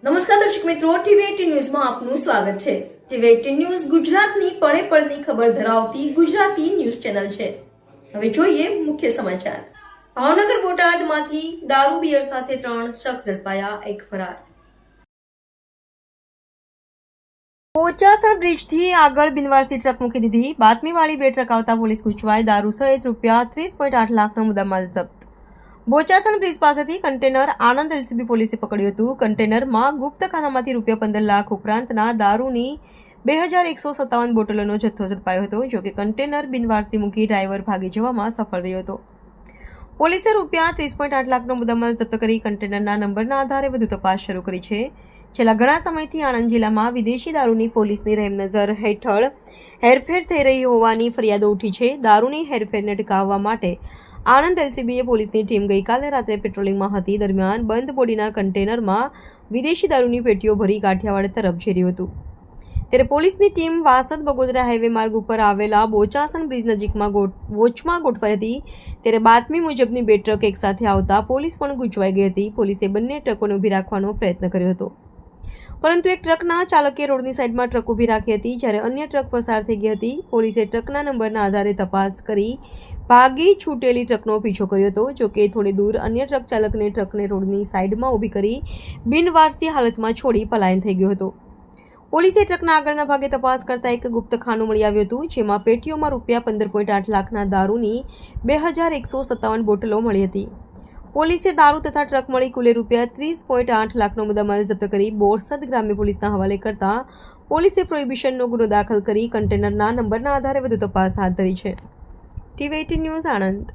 નમસ્કાર દર્શક મિત્રો, ટીવી18 ન્યૂઝમાં આપનું સ્વાગત છે। ટીવી18 ન્યૂઝ ગુજરાતની પળે પળની ખબર ધરાવતી ગુજરાતી ન્યૂઝ ચેનલ છે। હવે જોઈએ મુખ્ય સમાચાર। ભાવનગર બોટાદમાંથી દારૂ બિયર સાથે 3 શખ્સ ઝડપાયા, 1 ફરાર। બોચાસણ બ્રિજથી આગળ બિનવારસી ટ્રક મૂકી દીધી, બાતમીવાળી 2 ટ્રક આવતા પોલીસ ગૂંચવાઈ, દારૂ સહિત ₹30.8 લાખનો મુદ્દામાલ જપ્ત। બોચાસણ બ્રિજ પાસેથી કન્ટેનર આણંદ એલસીબી પોલીસે પડ્યું હતું। કન્ટેનરમાં ગુપ્ત ખાનામાંથી ₹15 લાખ ઉપરાંતના દારૂની 2157 બોટલોનો જથ્થો ઝડપાયો હતો। જોકે કન્ટેનર બિનવારસી મૂકી ડ્રાઈવર ભાગી જવામાં સફળ રહ્યો હતો। પોલીસે ₹30.8 લાખનો મુદ્દામાલ જપ્ત કરી કન્ટેનરના નંબરના આધારે વધુ તપાસ શરૂ કરી છે। છેલ્લા ઘણા સમયથી આણંદ જિલ્લામાં વિદેશી દારૂની પોલીસની રહેમનજર હેઠળ હેરફેર થઈ રહી હોવાની ફરિયાદો ઉઠી છે। દારૂની હેરફેરને અટકાવવા માટે આણંદ એલસીબીએ પોલીસની ટીમ ગઈકાલે રાત્રે પેટ્રોલિંગમાં હતી। દરમિયાન બંધ બોડીના કન્ટેનરમાં વિદેશી દારૂની પેટીઓ ભરી કાઠિયાવાડ તરફ જઈ રહ્યું હતું। ત્યારે પોલીસની ટીમ વાસદ બગોદરા હાઈવે માર્ગ ઉપર આવેલા બોચાસણ બ્રિજ નજીકમાં વોચમાં ગોઠવાઈ હતી। ત્યારે બાતમી મુજબની 2 ટ્રક એકસાથે આવતા પોલીસ પણ ગૂંચવાઈ ગઈ હતી। પોલીસે બંને ટ્રકોને ઊભી રાખવાનો પ્રયત્ન કર્યો હતો, પરંતુ એક ટ્રકના ચાલકે રોડની સાઈડમાં ટ્રક ઊભી રાખી હતી, જ્યારે અન્ય ટ્રક પસાર થઈ ગઈ હતી। પોલીસે ટ્રકના નંબરના આધારે તપાસ કરી ભાગી છૂટેલી ટ્રકનો પીછો કર્યો હતો। જોકે થોડે દૂર અન્ય ટ્રક ચાલકને ટ્રકને રોડની સાઈડમાં ઊભી કરી બિનવારસી હાલતમાં છોડી પલાયન થઈ ગયો હતો। પોલીસે ટ્રકના આગળના ભાગે તપાસ કરતા એક ગુપ્ત ખાનું મળી આવ્યું હતું, જેમાં પેટીઓમાં ₹15.8 લાખના દારૂની 2157 બોટલો મળી હતી। પોલીસે દારૂ તથા ટ્રક મળી કુલે ₹30.8 લાખનો મુદ્દામાલ જપ્ત કરી બોરસદ ગ્રામ્ય પોલીસના હવાલે કરતા પોલીસે પ્રોહિબિશનનો ગુનો દાખલ કરી કન્ટેનરના નંબરના આધારે વધુ તપાસ હાથ ધરી છે। ટીવી18 ન્યૂઝ આણંદ।